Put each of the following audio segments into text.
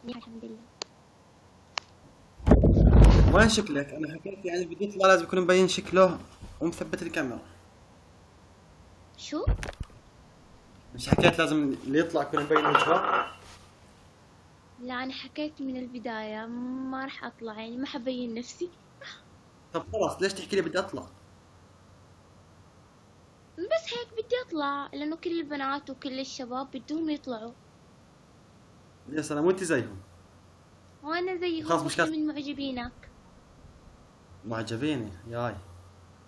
الحمد لله. وين شكلك؟ انا حكيت يعني بدي يطلع لازم يكون مبين شكله ومثبت الكاميرا. شو؟ مش حكيت لازم اللي يطلع يكون مبين وجهه؟ لا، أنا حكيت من البداية ما راح أطلع، يعني ما حبين نفسي. طب خلاص ليش تحكي لي بدي اطلع؟ بس هيك بدي أطلع لأنه كل البنات وكل الشباب بدهم يطلعوا، يا سلام وانت زيهم. وأنا خلاص زيهم مش واحدة كاس. من معجبينك. معجبيني ياي.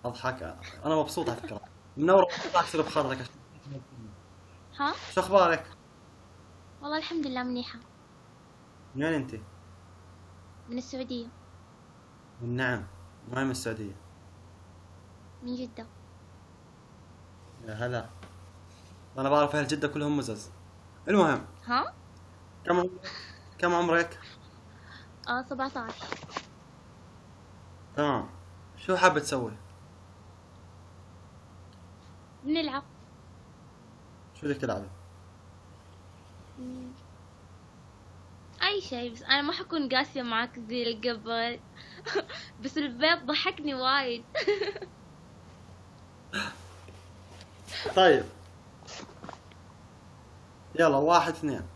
اضحك. انا مبسوط على فكره. منور ما تصير بخاطرك ها؟ شو اخبارك؟ والله الحمد لله منيحة. من وين انت؟ من السعودية. والنعم. وين من السعوديه؟ من جدة. يا هلا. انا بعرف اهل جده كلهم مزز. المهم. ها؟ كم عمرك؟ كم عمرك؟ 17. تمام. شو حابة تسوي؟ بنلعب. شو بدك تلعبي؟ مم، أي شيء، بس أنا ما حكون قاسية معك زي اللي قبل. بس البيت ضحكني وايد. طيب. يلا واحد اثنين.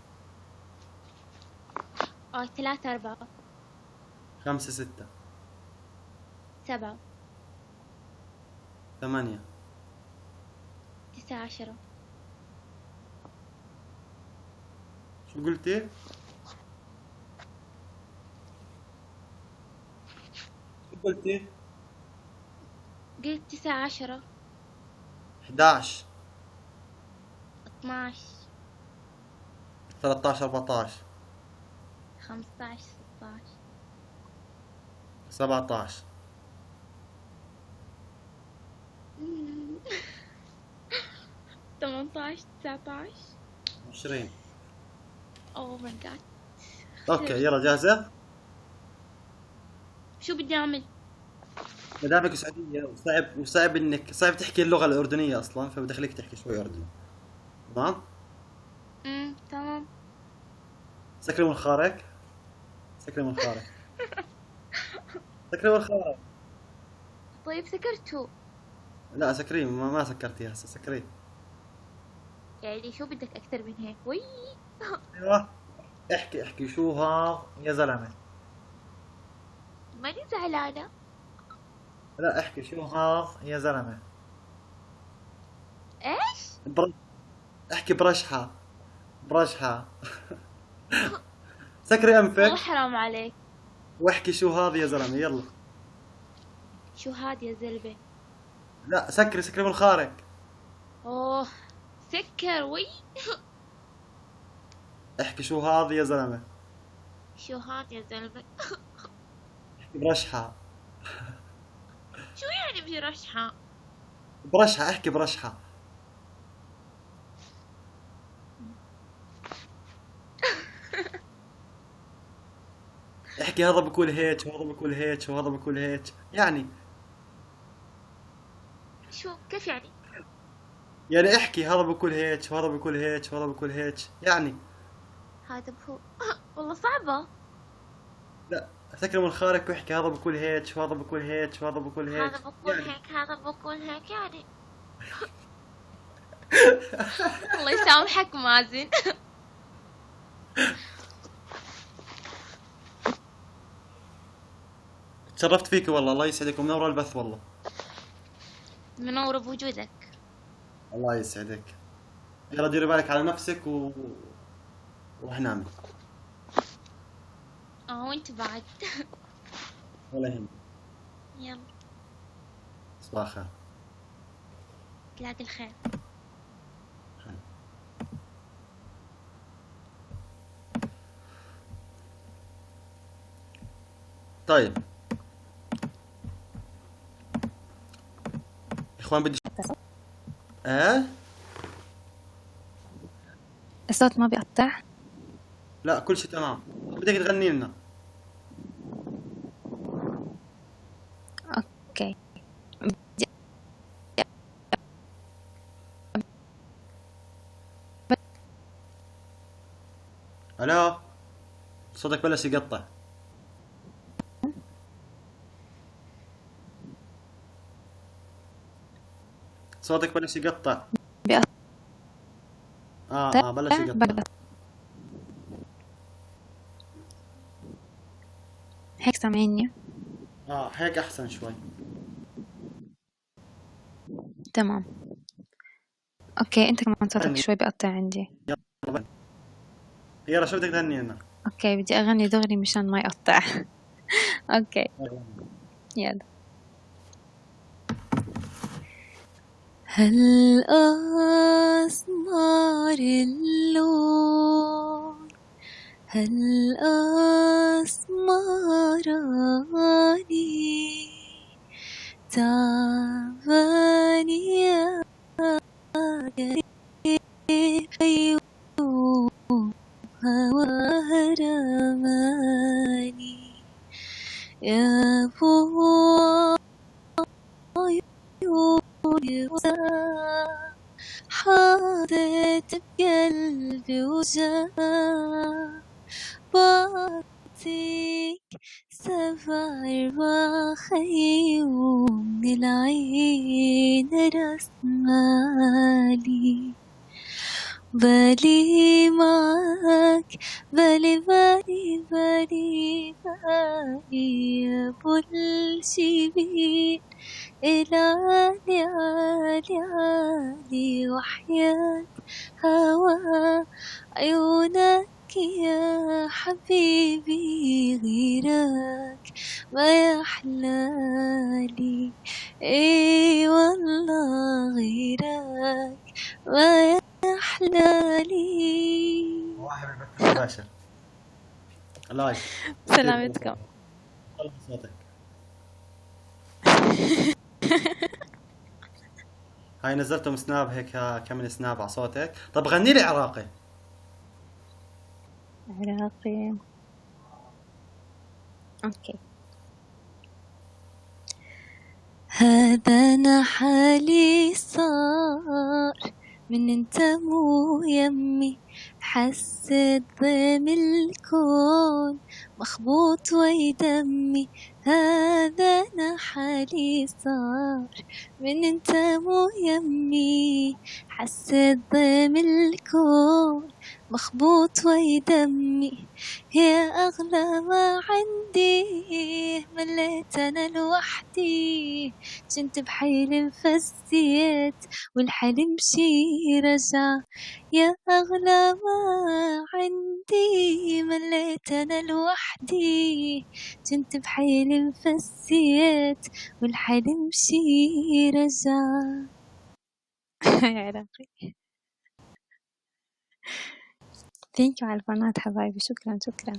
3 4 خمسة ستة. 7 ثمانية. 9 10. شو قلتي؟ شو قلتي؟ قلت 9 10. 11. 12 13 14. 15 16 17. 18 19. 20. اوه ماي جاد. اوكي خسرت. يلا جاهزة؟ شو بدي اعمل؟ مدامك سعودية وصعب انك صعب تحكي اللغة الأردنية أصلا فبدي أخليك تحكي شوي أردني. تمام؟ تمام. سكري منخارك. سكري منخارك. سكري منخارك. طيب سكرتوا. لا سكري ما سكرتي هسه سكري. يعني شو بدك اكثر من هيك؟ وي. ايوه. احكي شو ها يا زلمة. ماني زعلانة. لا احكي شو ها يا زلمة. ايش؟ بر... احكي برشحة. برشحة. سكري والله انفك. حرام عليك. واحكي شو هذا يا زلمة يلا. شو هاد يا زلمة؟ لا سكري منخارك. اوه. سكر وي. احكي شو هذا يا زلمة. شو هاد يا زلمة؟ احكي برشحة. شو يعني برشحة؟ برشحة احكي برشحة. احكي هذا بقول هيك وهذا بقول هيك وهذا بقول هيك يعني. شو كيف يعني؟ يعني احكي هذا بقول هيك وهذا بقول هيك وهذا بقول هيك يعني. هذا هو. والله صعبة. لا سكري منخارك واحكي هذا بقول هيك وهذا بقول هيك وهذا بقول هذا هيك بقول يعني. هيك هذا بقول هيك يعني. الله يسامحك مازن. تشرفت فيك والله الله يسعدك ومنور البث والله. منورة بوجودك. الله يسعدك. يلا ديري بالك على نفسك وروح نامي. وانت بعد. ولا يهمك. يلا. صباح الخير. تلاقي الخير. طيب اخوان بدي ايه. الصوت ما بيقطع. لا كل شيء تمام. بدك تغني لنا. اوكي. الو. صوتك بلش يقطع. صوتك بلش يقطع. بيقطع بلش يقطع. بقدر. هيك سامعيني؟ هيك احسن شوي. تمام. اوكي، انت كمان صوتك غني. شوي بيقطع عندي. يلا شو بدك تغني لنا؟ اوكي، بدي اغني دغري مشان ما يقطع. اوكي يلا. هالأسمار اللون، هالأسمراني تعباني يا أيوم هواها رماني يا بو عيوني حاضت بقلبي وجاه بعطيك 7 خيوم من العين رسمالي بالي معك، بالي بالي بالي بالي يا ابو الجبين العالي عالي عالي وحياة هوا عيونك يا حبيبي غيرك ما يحلالي، اي والله غيرك ما يحلالي. واحد بالبث المباشر لايف. سلامتكم. طلع صوتك. هاي نزلتهم سناب هيك، كمل سناب على صوتك. طب غني لي عراقي. عراقي. اوكي. هذا أنا حالي صار من انت مو يمي، حسيت ضيم الكون مخبوط وي دمي. هذا أنا حالي صار من انت مو يمي، حسيت ضيم الكون مخبوط وي دمي. يا أغلى ما عندي مليت أنا لوحدي، كنت بحيل مفسيت والحلم شي رجع. يا أغلى ما عندي مليت أنا لوحدي، كنت بحيل مفسيت والحلم شي رجع. يا عراقي. ثانك يو على القناة حبايبي، شكرا شكرا.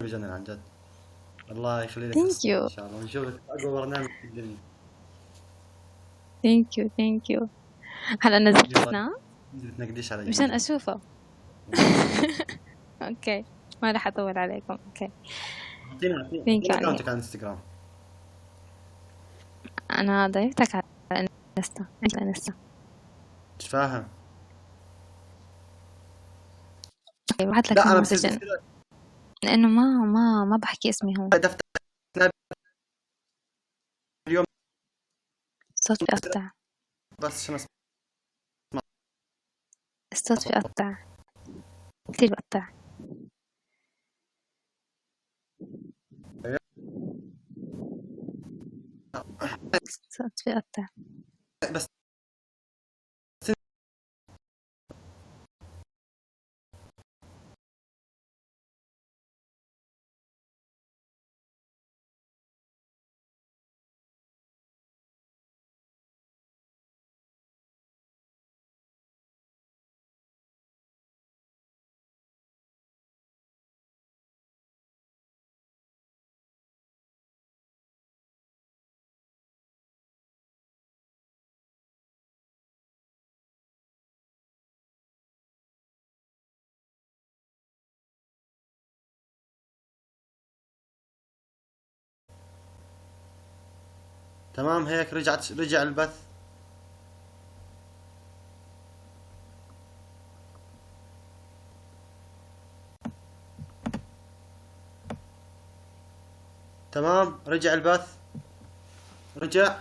بجنن عن جد. الله يخلي لك ثانك الصحة يو ان شاء الله، ونشوفك في اقوى برنامج في الدنيا. ثانك يو ثانك يو. هلا نزلت يلا سناب تنقديش علي مشان اشوفه. اوكي ما راح اطول عليكم. اوكي اعطينا ثانك يو علي. اكونتك على انستغرام. انا ضيفتك على الانستا. الانستا مش فاهم. اوكي ببعت لك لا انا مسج لانه ما بحكي اسمي هون. دفتر سناب اليوم الصوت بيقطع. بس عشان اسمع. الصوت بيقطع كثير بيقطع. الصوت بيقطع. بس تمام هيك رجع البث. تمام، رجع البث. رجع.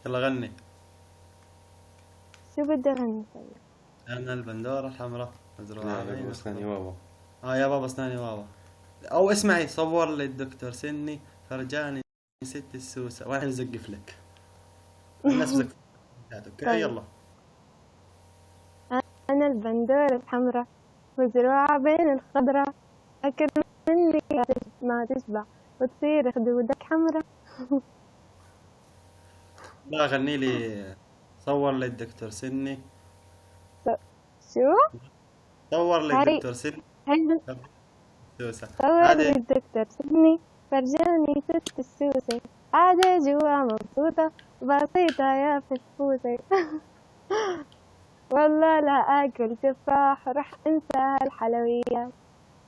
يلا غني. شو بدي أغني طيب؟ انا البندورة الحمراء مزروعة لا بين بابا اسناني بابا. يا بابا اسناني بابا. او اسمعي، صور لي الدكتور سني فرجاني ست السوسة وانا بزقف لك. الناس بزقف. اوكي طيب. يلا. أنا البندورة الحمراء مزروعة بين الخضرة، أكل مني ما تشبع وتصير خدودك حمراء. لا غني لي. صور لي الدكتور سني. شو؟ صور لي هاي الدكتور سني هاي سوسة. صور لي هذه الدكتور سني فرجاني ست السوسة، قاعدة جوا مبسوطة بسيطة يا فسفوسة. والله لا آكل تفاح رح أنسى هالحلويات،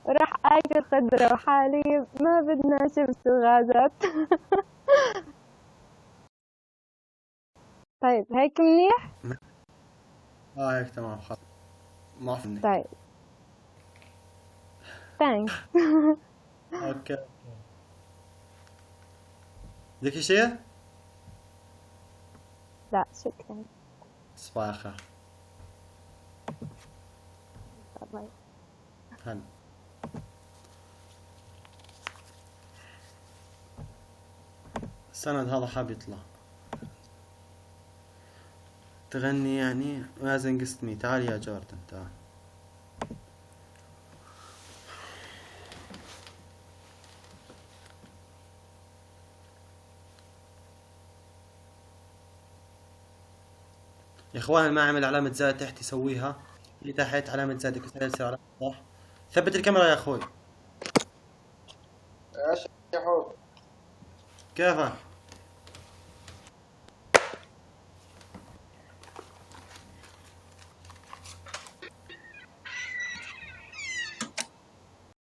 ورح آكل خضرة وحليب ما بدنا شمس وغازات. طيب هيك منيح؟ هيك تمام خلاص. ما فهمني. طيب ثانكس. اوكي. ذيك شيء. لا شكرا. صباح الخير. باي. هلا. السند هذا حاب يطلع تغني يعني مازن قسمي. تعال يا جوردن تعال. يا اخوان ما عمل علامة زائد تحت يسويها. اللي تحت علامة زائد يكسر يصير علامة صح. ثبت الكاميرا يا اخوي. ايش يا حب؟ كيفك؟